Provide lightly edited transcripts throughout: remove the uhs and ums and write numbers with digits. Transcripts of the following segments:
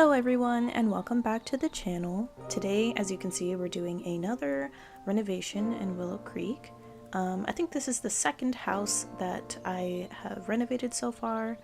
Hello everyone and welcome back to the channel. Today, as you can see, we're doing another renovation in Willow Creek. I think this is the second house that I have renovated so far.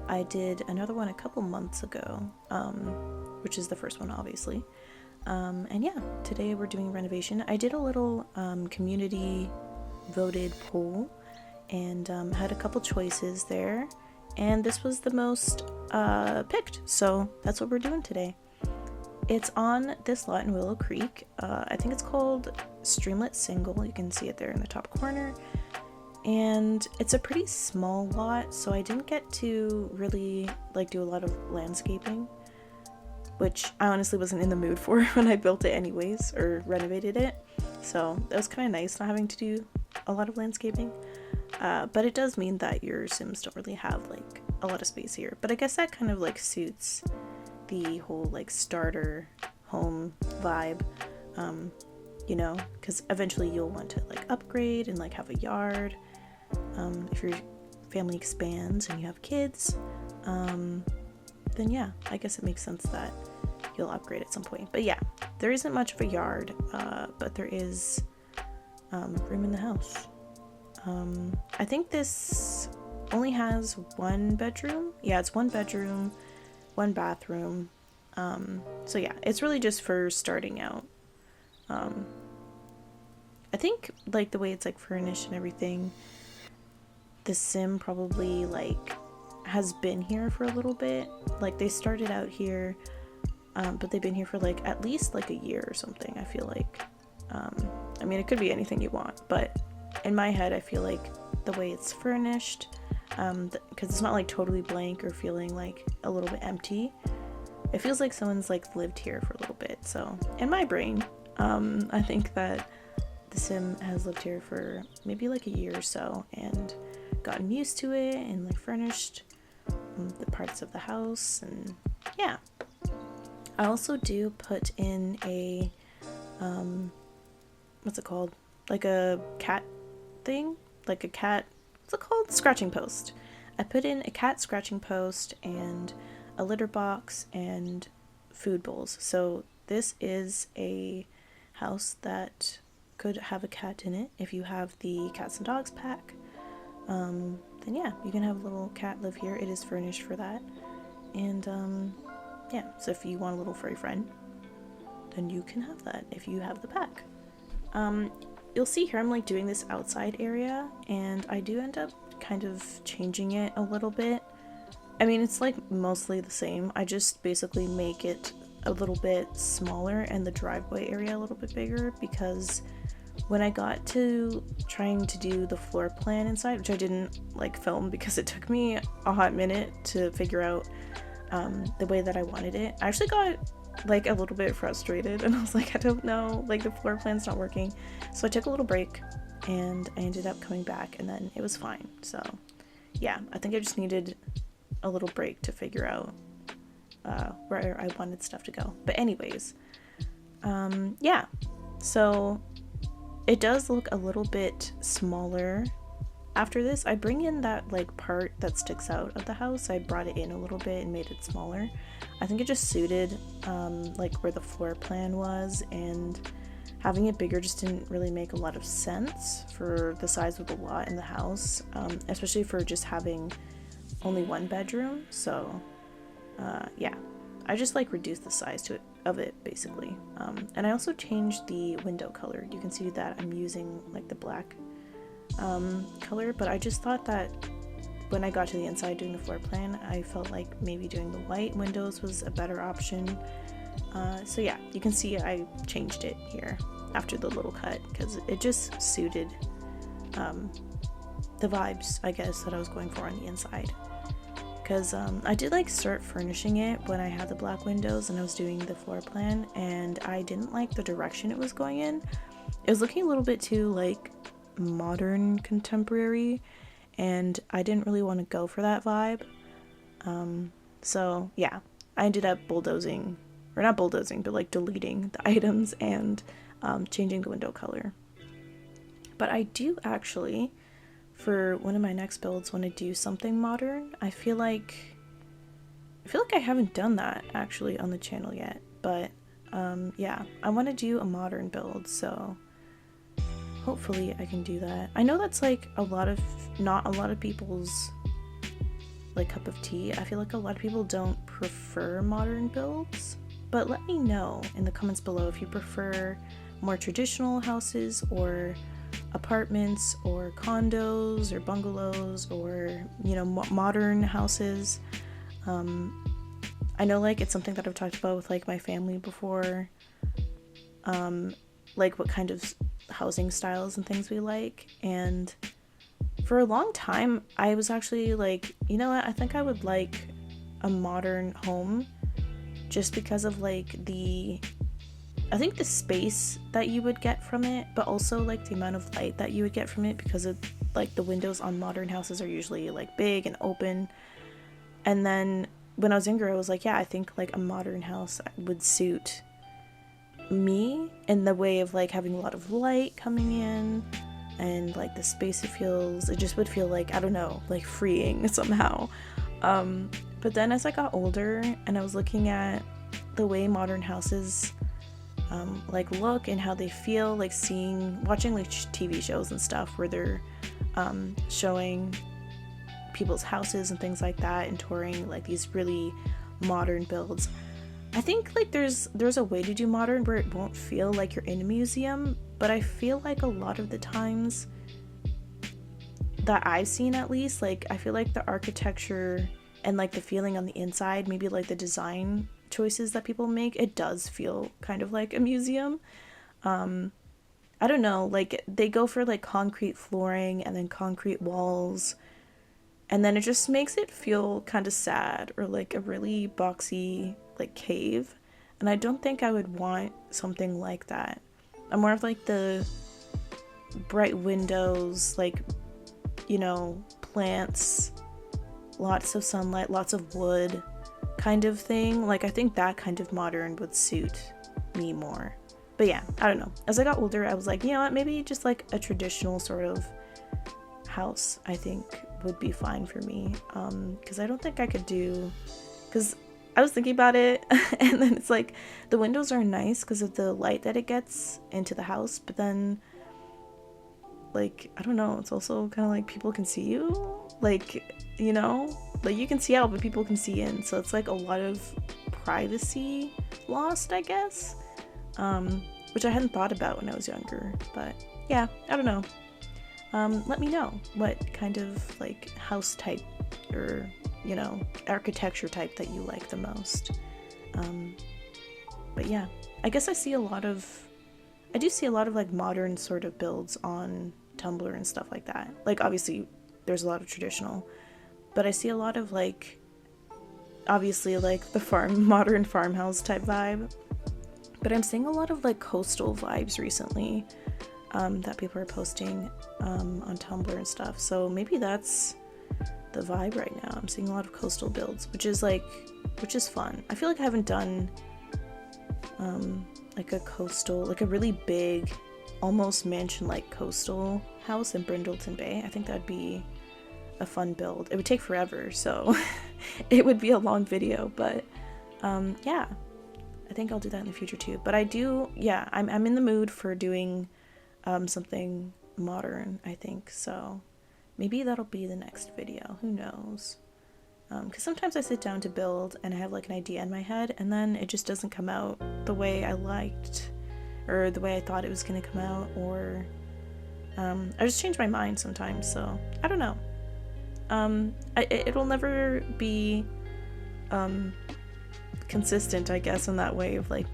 I did another one a couple months ago, which is the first one obviously. And yeah, today we're doing renovation. I did a little community voted poll and had a couple choices there. And this was the most picked, so that's what we're doing today. It's on this lot in Willow Creek. I think it's called Streamlet Single. You can see it there in the top corner. And it's a pretty small lot, so I didn't get to really do a lot of landscaping, which I honestly wasn't in the mood for when I built it anyways, or renovated it. So that was kind of nice not having to do a lot of landscaping. But it does mean that your Sims don't really have a lot of space here. But I guess that kind of suits the whole starter home vibe, you know, because eventually you'll want to upgrade and have a yard. If your family expands and you have kids, then yeah, I guess it makes sense that you'll upgrade at some point. But yeah, there isn't much of a yard, but there is room in the house. I think this only has one bedroom. Yeah, it's one bedroom, one bathroom. So yeah, it's really just for starting out. I think the way it's furnished and everything, the Sim probably has been here for a little bit. They started out here, but they've been here for at least a year or something, I feel like. I mean, it could be anything you want, but in my head, I feel the way it's furnished, because it's not totally blank or feeling a little bit empty. It feels like someone's lived here for a little bit. So in my brain, I think that the Sim has lived here for maybe a year or so and gotten used to it and furnished the parts of the house. And yeah, I also do put in a what's it called, a cat thing, a cat, what's it called, scratching post. I put in a cat scratching post and a litter box and food bowls. So this is a house that could have a cat in it. If you have the cats and dogs pack, then yeah, you can have a little cat live here. It is furnished for that. And yeah, so if you want a little furry friend, then you can have that if you have the pack. You'll see here I'm doing this outside area, and I do end up kind of changing it a little bit. I mean, it's mostly the same. I just basically make it a little bit smaller and the driveway area a little bit bigger, because when I got to trying to do the floor plan inside, which I didn't film because it took me a hot minute to figure out the way that I wanted it, I actually got a little bit frustrated, and I was I don't know, the floor plan's not working. So I took a little break and I ended up coming back, and then it was fine. So yeah, I think I just needed a little break to figure out where I wanted stuff to go. But anyways, yeah, so it does look a little bit smaller after this. I bring in that part that sticks out of the house. I brought it in a little bit and made it smaller. I think it just suited where the floor plan was, and having it bigger just didn't really make a lot of sense for the size of the lot in the house, especially for just having only one bedroom. So yeah, I just reduced the size of it basically. And I also changed the window color. You can see that I'm using the black color, but I just thought that when I got to the inside doing the floor plan, I felt maybe doing the white windows was a better option. So yeah, you can see I changed it here after the little cut, because it just suited the vibes, I guess, that I was going for on the inside. Because I did start furnishing it when I had the black windows and I was doing the floor plan, and I didn't like the direction it was going in. It was looking a little bit too modern contemporary, and I didn't really want to go for that vibe. So yeah, I ended up bulldozing, or not bulldozing, but deleting the items and changing the window color. But I do actually, for one of my next builds, want to do something modern. I feel I feel like I haven't done that actually on the channel yet, but yeah, I want to do a modern build, so hopefully I can do that. I know that's like not a lot of people's like cup of tea. I feel like a lot of people don't prefer modern builds, but let me know in the comments below if you prefer more traditional houses or apartments or condos or bungalows or, you know, modern houses. I know like it's something that I've talked about with like my family before, like what kind of housing styles and things we like, and for a long time I was actually like, you know what, I think I would like a modern home just because of like I think the space that you would get from it, but also like the amount of light that you would get from it, because of like the windows on modern houses are usually like big and open. And then when I was younger I was like, yeah, I think like a modern house would suit me in the way of like having a lot of light coming in, and like the space it just would feel like, I don't know, like freeing somehow. But then as I got older and I was looking at the way modern houses like look and how they feel, like watching like TV shows and stuff where they're showing people's houses and things like that and touring like these really modern builds. I think like there's a way to do modern where it won't feel like you're in a museum, but I feel like a lot of the times that I've seen, at least, like I feel like the architecture and like the feeling on the inside, maybe like the design choices that people make, it does feel kind of like a museum. I don't know, like they go for like concrete flooring and then concrete walls, and then it just makes it feel kind of sad, or like a really boxy like cave, and I don't think I would want something like that. I'm more of like the bright windows, like, you know, plants, lots of sunlight, lots of wood kind of thing. Like I think that kind of modern would suit me more. But yeah, I don't know, as I got older I was like, you know what, maybe just like a traditional sort of house I think would be fine for me, because I don't think I could do, because I was thinking about it and then it's like the windows are nice because of the light that it gets into the house, but then like, I don't know, it's also kind of like people can see you, like, you know, like you can see out but people can see in, so it's like a lot of privacy lost, I guess, which I hadn't thought about when I was younger. But yeah, I don't know. Let me know what kind of like house type or, you know, architecture type that you like the most. But yeah, I guess I do see a lot of like modern sort of builds on Tumblr and stuff like that. Like obviously there's a lot of traditional, but I see a lot of like, obviously like the modern farmhouse type vibe, but I'm seeing a lot of like coastal vibes recently, that people are posting on Tumblr and stuff. So maybe that's the vibe right now. I'm seeing a lot of coastal builds, which is fun. I feel like I haven't done like a really big, almost mansion-like coastal house in Brindleton Bay. I think that'd be a fun build. It would take forever, so it would be a long video, but yeah, I think I'll do that in the future too. But I'm in the mood for doing something modern, I think, so maybe that'll be the next video, who knows, because sometimes I sit down to build and I have like an idea in my head and then it just doesn't come out the way I liked or the way I thought it was going to come out, or I just change my mind sometimes, so I don't know. It'll never be consistent, I guess, in that way of like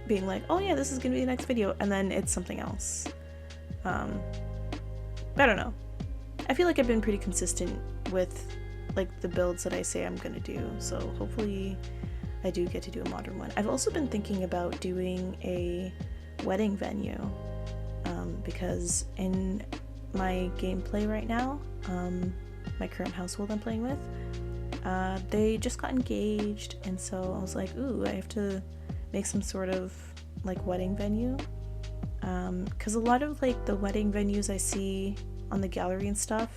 being like, oh yeah, this is gonna be the next video, and then it's something else. I don't know. I feel like I've been pretty consistent with like the builds that I say I'm gonna do, so hopefully I do get to do a modern one. I've also been thinking about doing a wedding venue, because in my gameplay right now, my current household I'm playing with, they just got engaged, and so I was like, ooh, I have to make some sort of like wedding venue, because a lot of like the wedding venues I see on the gallery and stuff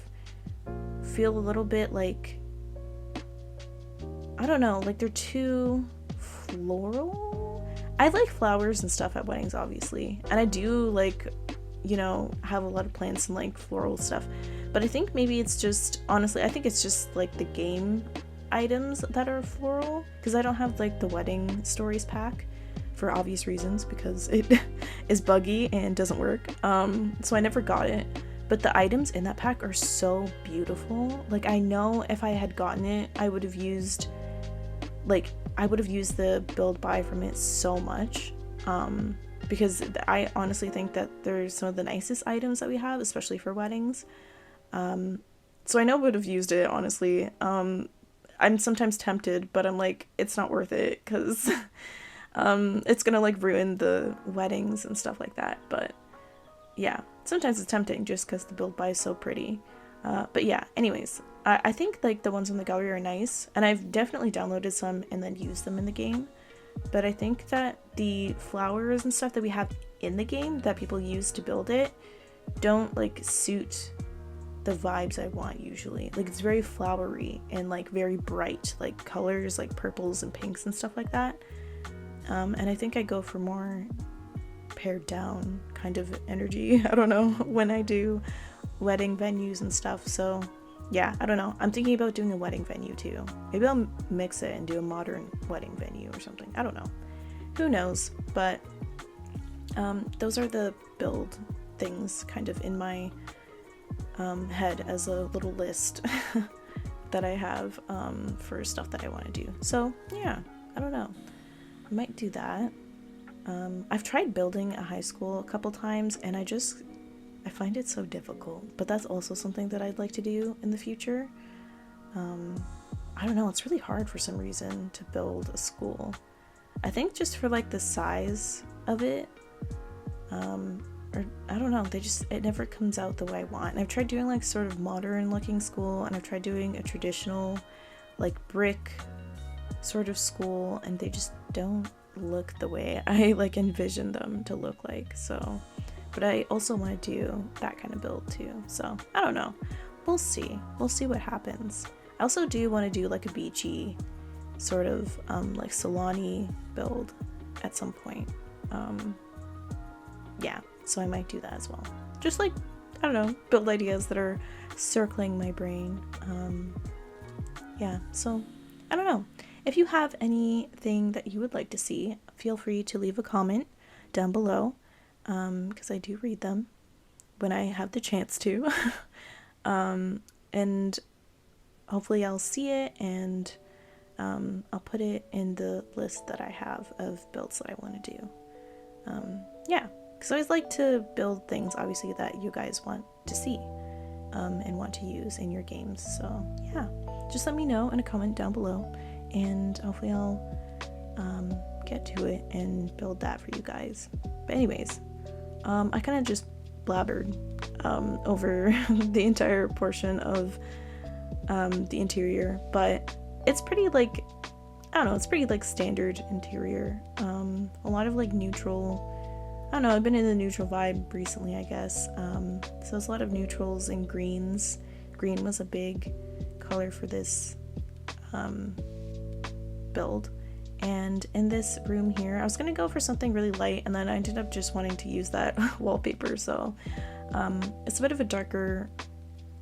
feel a little bit like I don't know, like they're too floral. I like flowers and stuff at weddings, obviously, and I do like, you know, have a lot of plants and like floral stuff, but I think maybe it's just, honestly, I think it's just like the game items that are floral, because I don't have like the wedding stories pack for obvious reasons, because it is buggy and doesn't work, so I never got it. But the items in that pack are so beautiful. Like, I know if I had gotten it, I would have used the build buy from it so much, because I honestly think that they're some of the nicest items that we have, especially for weddings. So I know I would have used it, honestly. I'm sometimes tempted, but I'm like, it's not worth it, because it's gonna like ruin the weddings and stuff like that. But yeah, sometimes it's tempting just because the build buy is so pretty. But yeah, anyways, I think like the ones in the gallery are nice, and I've definitely downloaded some and then used them in the game. But I think that the flowers and stuff that we have in the game that people use to build it don't like suit the vibes I want usually. Like, it's very flowery and like very bright, like colors like purples and pinks and stuff like that. And I think I go for more pared down kind of energy, I don't know, when I do wedding venues and stuff. So yeah, I don't know, I'm thinking about doing a wedding venue too. Maybe I'll mix it and do a modern wedding venue or something, I don't know, who knows. But those are the build things kind of in my head as a little list that I have for stuff that I want to do. So yeah, I don't know, I might do that. I've tried building a high school a couple times, and I find it so difficult, but that's also something that I'd like to do in the future. I don't know, it's really hard for some reason to build a school. I think just for like the size of it, or I don't know, it never comes out the way I want. And I've tried doing like sort of modern looking school, and I've tried doing a traditional like brick sort of school, and they just don't look the way I like envision them to look like. So, but I also want to do that kind of build too, so I don't know, we'll see what happens. I also do want to do like a beachy sort of like salon-y build at some point. Yeah, so I might do that as well. Just like, I don't know, build ideas that are circling my brain. Yeah, so I don't know. If you have anything that you would like to see, feel free to leave a comment down below, because I do read them when I have the chance to. And hopefully I'll see it, and I'll put it in the list that I have of builds that I want to do. Yeah, because I always like to build things, obviously, that you guys want to see and want to use in your games. So yeah, just let me know in a comment down below, and hopefully I'll get to it and build that for you guys. But anyways, I kind of just blabbered over the entire portion of the interior, but it's pretty like, I don't know, it's pretty like standard interior. A lot of like neutral, I don't know, I've been in the neutral vibe recently, I guess. So there's a lot of neutrals and greens. Green was a big color for this build. And in this room here, I was gonna go for something really light, and then I ended up just wanting to use that wallpaper. So it's a bit of a darker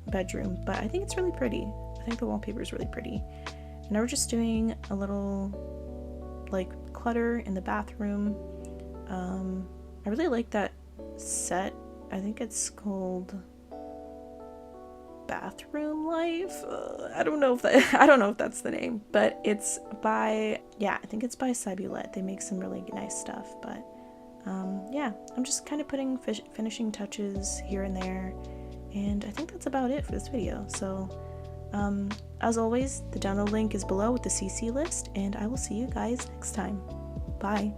bedroom, but I think it's really pretty. I think the wallpaper is really pretty. And now we're just doing a little like clutter in the bathroom. I really like that set. I think it's called Bathroom Life. I don't know if that's the name, but it's by, yeah, I think it's by Speedbuild. They make some really nice stuff. But yeah, I'm just kind of putting finishing touches here and there, and I think that's about it for this video. So as always, the download link is below with the CC list, and I will see you guys next time. Bye.